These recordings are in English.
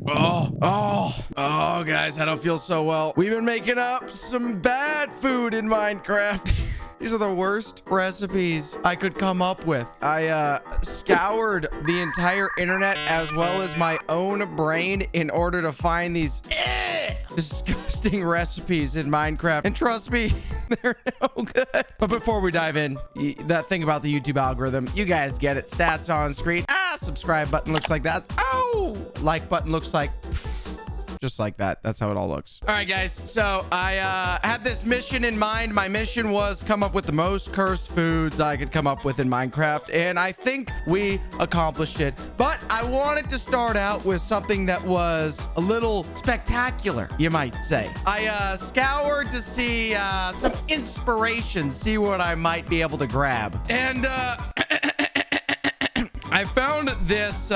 Oh, guys, I don't feel so well. We've been making up some bad food in Minecraft. These are the worst recipes I could come up with. I scoured the entire internet as well as my own brain in order to find these disgusting recipes in Minecraft. And trust me, they're no good. But before we dive in, that thing about the YouTube algorithm, you guys get it. Stats on screen. Subscribe button looks like that. Oh, like button looks like... just like that. That's how it all looks. All right, guys. So I had this mission in mind. My mission was come up with the most cursed foods I could come up with in Minecraft. And I think we accomplished it. But I wanted to start out with something that was a little spectacular, you might say. I scoured to see some inspiration, see what I might be able to grab. And I found this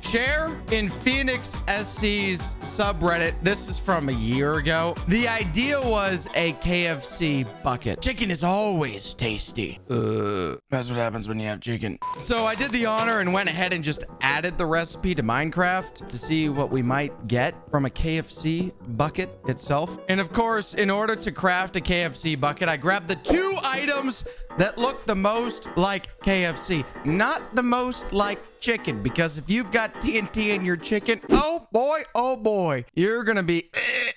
share in Phoenix SC's subreddit. This is from a year ago. The idea was a KFC bucket. Chicken is always tasty. That's what happens when you have chicken. So I did the honor and went ahead and just added the recipe to Minecraft to see what we might get from a KFC bucket itself. And of course, in order to craft a KFC bucket, I grabbed the 2 items that look the most like KFC, not the most like chicken, because if you've got TNT in your chicken, oh boy, you're gonna be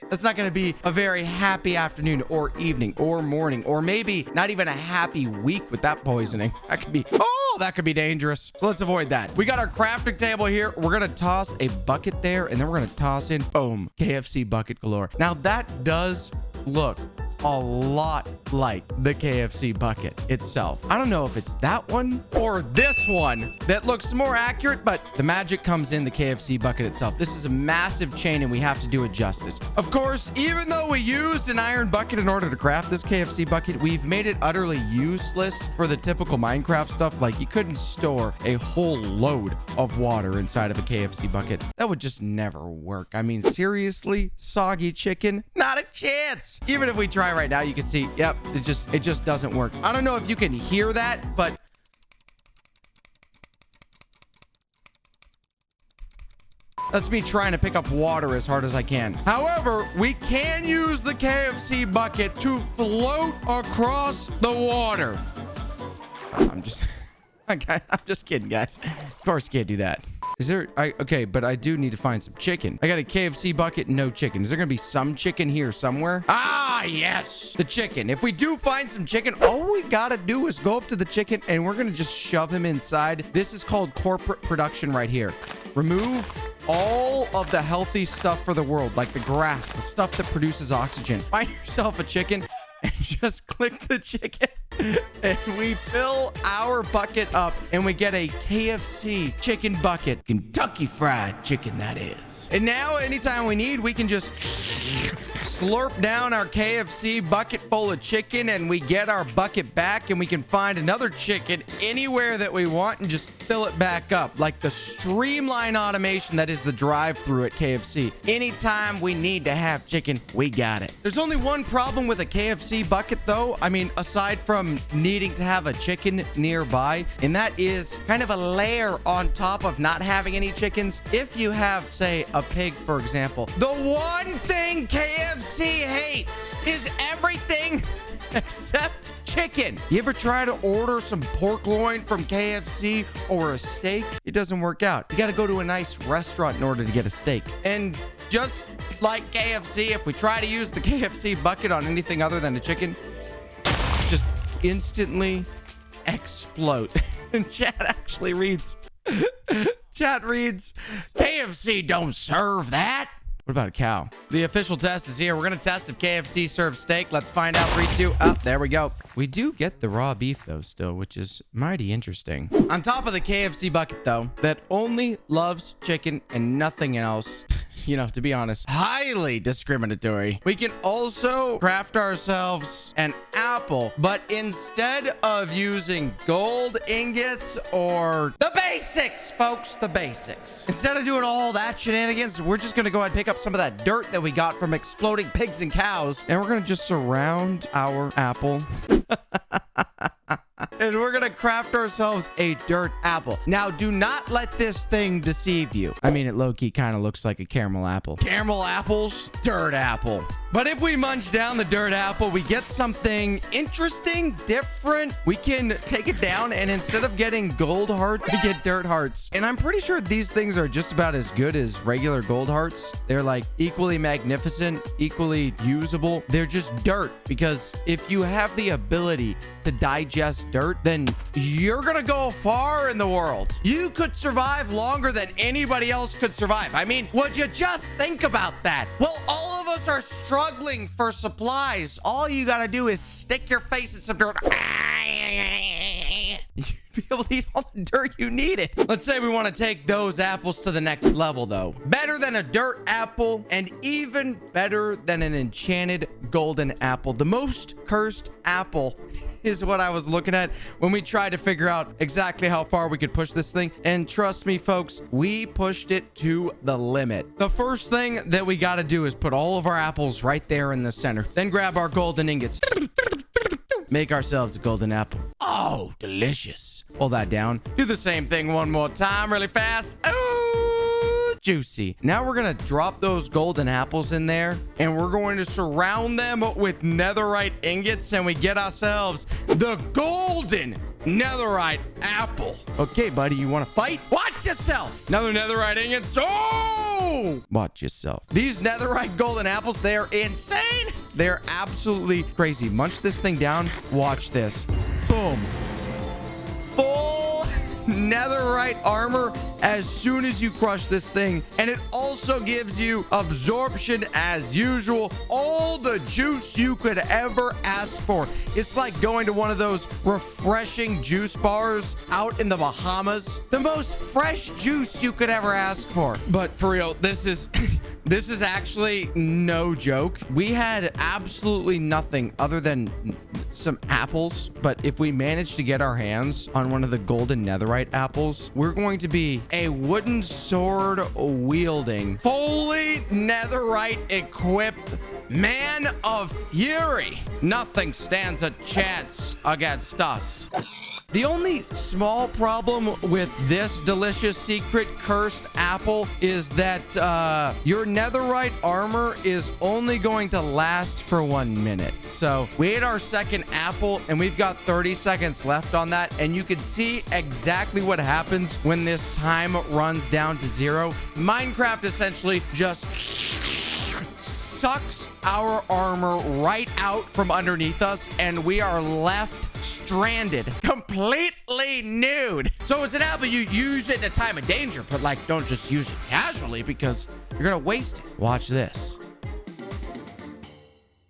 that's not gonna be a very happy afternoon or evening or morning, or maybe not even a happy week with that poisoning. That could be dangerous. So let's avoid that. We got our crafting table here. We're gonna toss a bucket there, and then we're gonna toss in, boom, KFC bucket galore. Now that does look a lot like the KFC bucket itself. I don't know if it's that one or this one that looks more accurate, but the magic comes in the KFC bucket itself. This is a massive chain and we have to do it justice. Of course, even though we used an iron bucket in order to craft this KFC bucket, we've made it utterly useless for the typical Minecraft stuff. Like, you couldn't store a whole load of water inside of a KFC bucket. That would just never work. I mean, seriously, soggy chicken? Not a chance. Even if we try right now, you can see, yep, it just doesn't work. I don't know if you can hear that, but that's me trying to pick up water as hard as I can. However, we can use the KFC bucket to float across the water. I'm just kidding, guys. Of course you can't do that. Is there... okay, but I do need to find some chicken. I got a KFC bucket, no chicken. Is there gonna be some chicken here somewhere? Ah, yes! The chicken. If we do find some chicken, all we gotta do is go up to the chicken and we're gonna just shove him inside. This is called corporate production right here. Remove all of the healthy stuff for the world, like the grass, the stuff that produces oxygen. Find yourself a chicken and just click the chicken. And we fill our bucket up and we get a KFC chicken bucket. Kentucky Fried Chicken, that is. And now anytime we need, we can just slurp down our KFC bucket full of chicken and we get our bucket back and we can find another chicken anywhere that we want and just fill it back up. Like the streamline automation that is the drive-thru at KFC. Anytime we need to have chicken, we got it. There's only one problem with a KFC bucket though. I mean, aside from needing to have a chicken nearby, and that is kind of a layer on top of not having any chickens. If you have, say, a pig, for example, the one thing KFC hates is everything except chicken. You ever try to order some pork loin from KFC or a steak? It doesn't work out. You got to go to a nice restaurant in order to get a steak. And just like KFC, if we try to use the KFC bucket on anything other than a chicken, just instantly explode. And chat actually reads, chat reads, KFC don't serve that. What about a cow? The official test is here. We're going to test if KFC serves steak. Let's find out. 3, 2, up. There we go. We do get the raw beef, though, still, which is mighty interesting. On top of the KFC bucket, though, that only loves chicken and nothing else, you know, to be honest, highly discriminatory. We can also craft ourselves an apple, but instead of using gold ingots or the basics, folks, the basics. Instead of doing all that shenanigans, we're just going to go ahead and pick up some of that dirt that we got from exploding pigs and cows, and we're going to just surround our apple and we're gonna craft ourselves a dirt apple. Now, do not let this thing deceive you. I mean, it low-key kind of looks like a caramel apple. Caramel apples, dirt apple. But if we munch down the dirt apple, we get something interesting, different. We can take it down, and instead of getting gold hearts, we get dirt hearts. And I'm pretty sure these things are just about as good as regular gold hearts. They're like equally magnificent, equally usable. They're just dirt, because if you have the ability to digest dirt, then you're gonna go far in the world. You could survive longer than anybody else could survive. I mean, would you just think about that? Well, all of us are struggling for supplies. All you gotta do is stick your face in some dirt. You'd be able to eat all the dirt you needed. Let's say we want to take those apples to the next level, though. Better than a dirt apple, and even better than an enchanted golden apple. The most cursed apple is what I was looking at when we tried to figure out exactly how far we could push this thing. And trust me, folks, we pushed it to the limit. The first thing that we got to do is put all of our apples right there in the center. Then grab our golden ingots. Make ourselves a golden apple. Oh, delicious. Pull that down. Do the same thing one more time really fast. Ooh, juicy. Now we're going to drop those golden apples in there, and we're going to surround them with netherite ingots, and we get ourselves the golden netherite apple. Okay, buddy, you want to fight? Watch yourself. Another netherite ingot. Oh! Watch yourself. These netherite golden apples, they are insane. They're absolutely crazy. Munch this thing down. Watch this. Boom. Full netherite armor as soon as you crush this thing. And it also gives you absorption as usual. All the juice you could ever ask for. It's like going to one of those refreshing juice bars out in the Bahamas. The most fresh juice you could ever ask for. But for real, this is this is actually no joke. We had absolutely nothing other than some apples, but if we manage to get our hands on one of the golden netherite apples, we're going to be a wooden sword wielding, fully netherite equipped man of fury. Nothing stands a chance against us. The only small problem with this delicious secret cursed apple is that your netherite armor is only going to last for 1 minute. So we ate our second apple and we've got 30 seconds left on that. And you can see exactly what happens when this time runs down to 0. Minecraft essentially just sucks our armor right out from underneath us, and we are left stranded, completely nude. So as an apple, you use it in a time of danger, but like, don't just use it casually because you're gonna waste it. Watch this.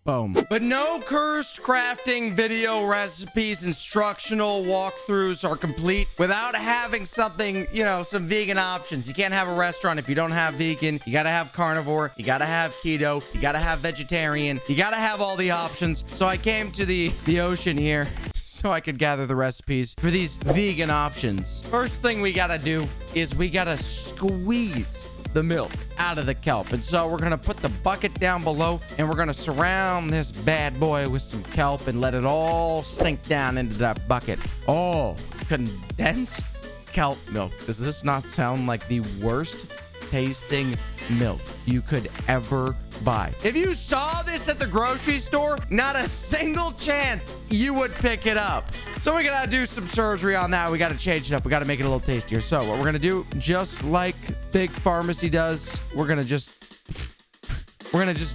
Boom. But no cursed crafting video recipes, instructional walkthroughs are complete without having something, you know, some vegan options. You can't have a restaurant if you don't have vegan. You gotta have carnivore. You gotta have keto. You gotta have vegetarian. You gotta have all the options. So I came to the ocean here so I could gather the recipes for these vegan options. First thing we gotta do is we gotta squeeze the milk out of the kelp. And so we're gonna put the bucket down below and we're gonna surround this bad boy with some kelp and let it all sink down into that bucket. Oh, condensed kelp milk. Does this not sound like the worst tasting milk you could ever buy? If you saw this at the grocery store, not a single chance you would pick it up. So we gotta do some surgery on that. We gotta change it up. We gotta make it a little tastier. So what we're gonna do, just like Big Pharmacy does, we're gonna just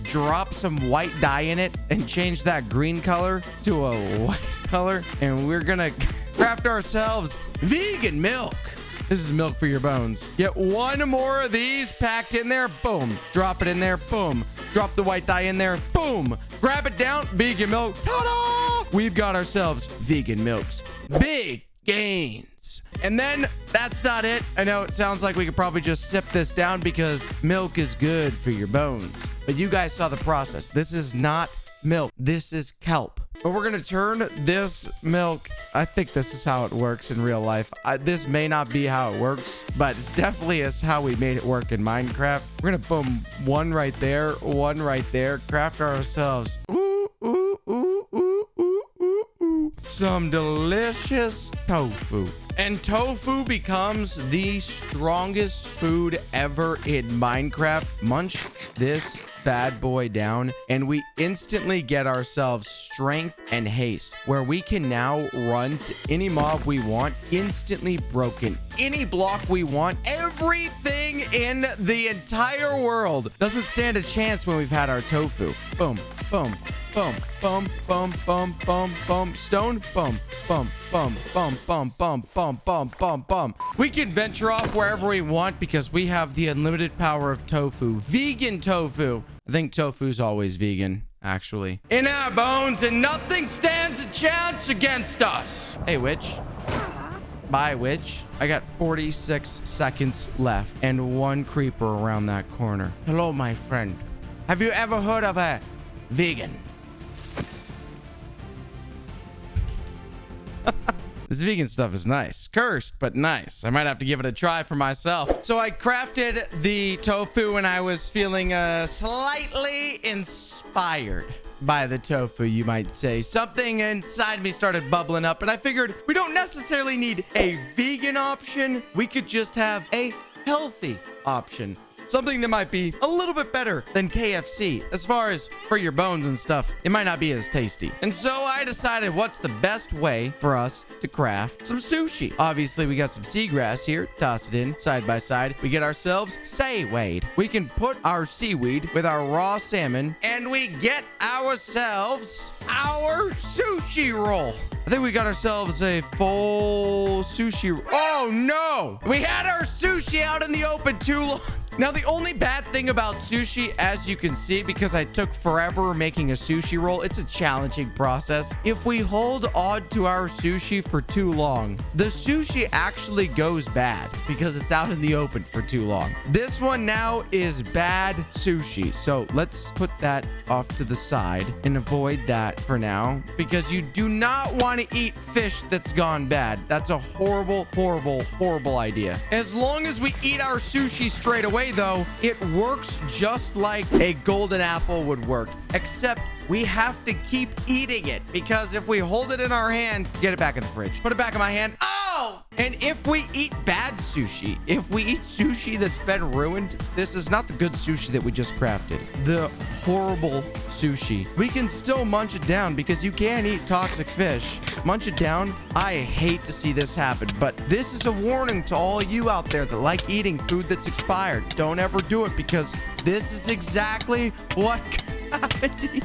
drop some white dye in it and change that green color to a white color. And we're gonna craft ourselves vegan milk. This is milk for your bones. Get one more of these packed in there. Boom. Drop it in there. Boom. Drop the white dye in there. Boom. Grab it down. Vegan milk. Ta-da! We've got ourselves vegan milks. Big gains. And then that's not it. I know it sounds like we could probably just sip this down because milk is good for your bones. But you guys saw the process. This is not milk. This is kelp. But we're going to turn this milk. I think this is how it works in real life. This may not be how it works, but it definitely is how we made it work in Minecraft. We're going to boom one right there, craft ourselves some delicious tofu. And tofu becomes the strongest food ever in Minecraft. Munch this bad boy down, and we instantly get ourselves strength and haste, where we can now run to any mob we want, instantly broken. Any block we want, everything in the entire world doesn't stand a chance when we've had our tofu. Boom, boom, boom, boom, boom, boom, boom, boom, stone, boom, boom, boom, boom, boom, boom, boom, boom, boom, boom. We can venture off wherever we want because we have the unlimited power of tofu. Vegan tofu. I think tofu's always vegan, actually. In our bones, and nothing stands a chance against us. Hey, witch. Bye, witch. I got 46 seconds left and one creeper around that corner. Hello, my friend. Have you ever heard of a vegan? This vegan stuff is nice. Cursed, but nice. I might have to give it a try for myself. So I crafted the tofu and I was feeling slightly inspired by the tofu, you might say. Something inside me started bubbling up and I figured we don't necessarily need a vegan option. We could just have a healthy option. Something that might be a little bit better than KFC. As far as for your bones and stuff, it might not be as tasty. And so I decided what's the best way for us to craft some sushi. Obviously, we got some seagrass here. Toss it in side by side. We get ourselves seaweed. We can put our seaweed with our raw salmon and we get ourselves our sushi roll. I think we got ourselves a full sushi. Oh, no. We had our sushi out in the open too long. Now, the only bad thing about sushi, as you can see, because I took forever making a sushi roll, it's a challenging process. If we hold on to our sushi for too long, the sushi actually goes bad because it's out in the open for too long. This one now is bad sushi. So let's put that off to the side and avoid that for now because you do not want to eat fish that's gone bad. That's a horrible, horrible, horrible idea. As long as we eat our sushi straight away, though, it works just like a golden apple would work, except we have to keep eating it because if we hold it in our hand, get it back in the fridge, put it back in my hand. Oh! And if we eat bad sushi, if we eat sushi that's been ruined, this is not the good sushi that we just crafted. The horrible sushi. We can still munch it down because you can eat toxic fish. Munch it down. I hate to see this happen, but this is a warning to all you out there that like eating food that's expired. Don't ever do it because this is exactly what happened.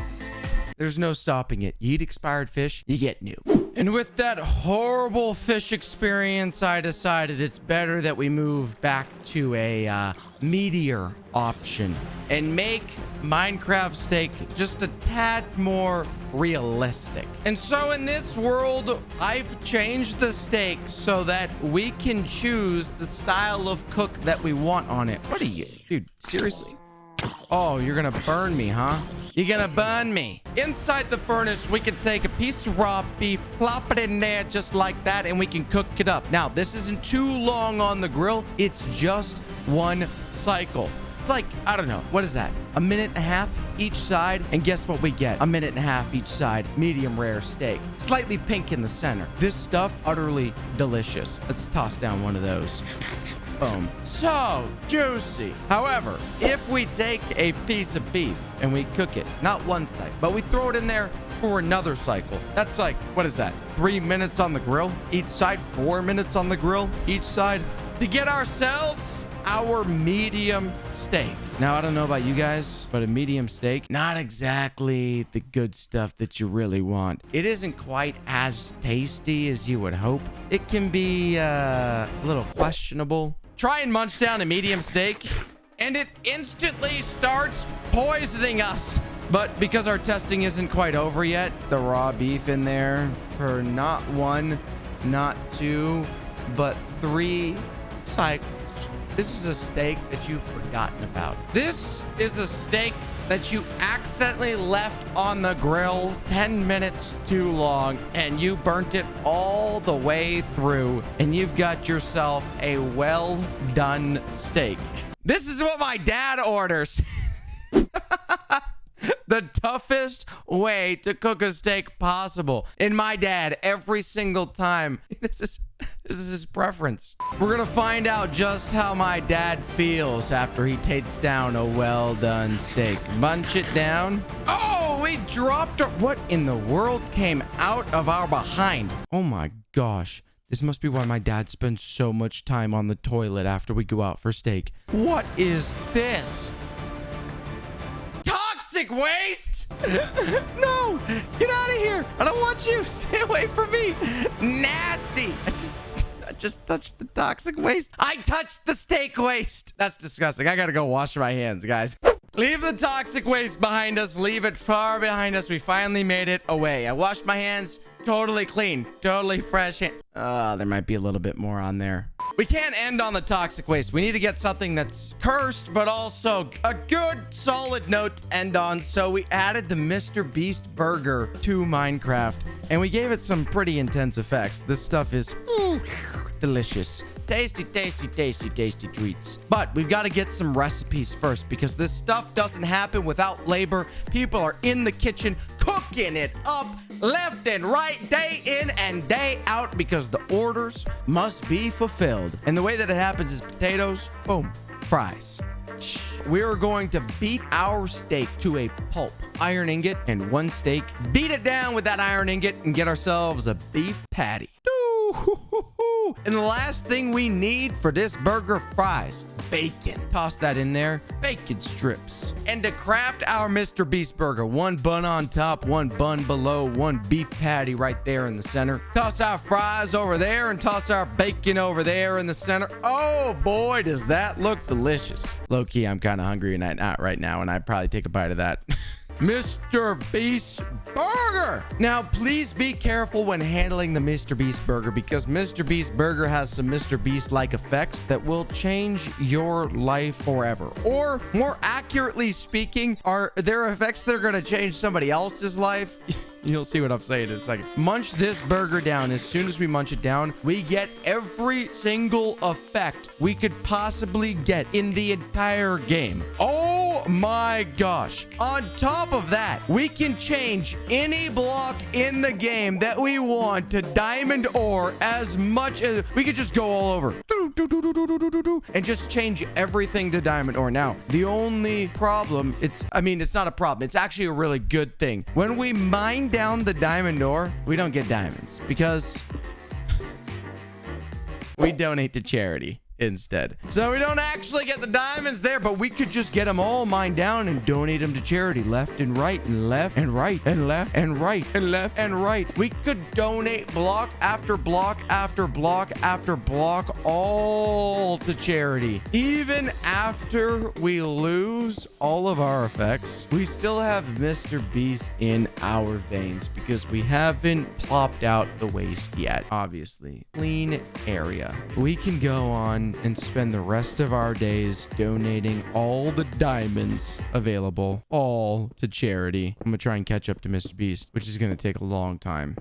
There's no stopping it. You eat expired fish, you get new. And with that horrible fish experience, I decided it's better that we move back to a meatier option and make Minecraft steak just a tad more realistic. And so in this world, I've changed the steak so that we can choose the style of cook that we want on it. What are you, dude? Seriously? Oh, you're gonna burn me, huh? You're gonna burn me. Inside the furnace, we can take a piece of raw beef, plop it in there just like that, and we can cook it up. Now, this isn't too long on the grill. It's just one cycle. It's like, I don't know, what is that? A minute and a half each side. And guess what we get? A minute and a half each side. Medium rare steak. Slightly pink in the center. This stuff, utterly delicious. Let's toss down one of those. Boom. So juicy. However, if we take a piece of beef and we cook it, not one side, but we throw it in there for another cycle, that's like, what is that? 3 minutes on the grill each side, 4 minutes on the grill each side to get ourselves our medium steak. Now, I don't know about you guys, but a medium steak, not exactly the good stuff that you really want. It isn't quite as tasty as you would hope. It can be a little questionable. Try and munch down a medium steak, and it instantly starts poisoning us. But because our testing isn't quite over yet, the raw beef in there for not one, not two, but 3 cycles. This is a steak that you've forgotten about. This is a steak that you accidentally left on the grill 10 minutes too long and you burnt it all the way through and you've got yourself a well done steak. This is what my dad orders. the toughest way to cook a steak possible. And my dad, every single time, this is his preference. We're gonna find out just how my dad feels after he takes down a well-done steak. Bunch it down. Oh, we dropped our... What in the world came out of our behind? Oh my gosh. This must be why my dad spends so much time on the toilet after we go out for steak. What is this? Toxic waste? No, get out of here. I don't want you. Stay away from me. Nasty. I just touched the toxic waste. I touched the steak waste. That's disgusting. I gotta go wash my hands, guys. Leave the toxic waste behind us. Leave it far behind us. We finally made it away. I washed my hands. Totally clean. Totally fresh. There might be a little bit more on there. We can't end on the toxic waste. We need to get something that's cursed, but also a good, solid note to end on. So we added the Mr. Beast burger to Minecraft, and we gave it some pretty intense effects. This stuff is delicious. Tasty, tasty, tasty, tasty treats. But we've got to get some recipes first because this stuff doesn't happen without labor. People are in the kitchen cooking it up left and right, day in and day out, because the orders must be fulfilled. And the way that it happens is potatoes, boom, fries. We're going to beat our steak to a pulp. Iron ingot and one steak. Beat it down with that iron ingot and get ourselves a beef patty. And the last thing we need for this burger, fries. Bacon. Toss that in there. Bacon strips. And to craft our Mr. Beast burger, one bun on top, one bun below, one beef patty right there in the center. Toss our fries over there and toss our bacon over there in the center. Oh boy, does that look delicious. Low key, I'm kind of hungry right now, and I'd probably take a bite of that. Mr. Beast burger. Now, please be careful when handling the Mr. Beast burger because Mr. Beast burger has some Mr. Beast-like effects that will change your life forever. Or, more accurately speaking, are there effects that are going to change somebody else's life? You'll see what I'm saying in a second. Munch this burger down. As soon as we munch it down, we get every single effect we could possibly get in the entire game. Oh my gosh. On top of that, we can change any block in the game that we want to diamond ore as much as we could just go all over and just change everything to diamond ore. Now, the only problem, it's not a problem. It's actually a really good thing. When we mine down the diamond ore, we don't get diamonds because we donate to charity instead. So we don't actually get the diamonds there, but we could just get them all mined down and donate them to charity left and right and left and right and left and right and left and right. We could donate block after block after block after block all to charity. Even after we lose all of our effects, we still have Mr. Beast in our veins because we haven't plopped out the waste yet. Obviously, clean area. We can go on and spend the rest of our days donating all the diamonds available, all to charity. I'm gonna try and catch up to Mr. Beast, which is gonna take a long time.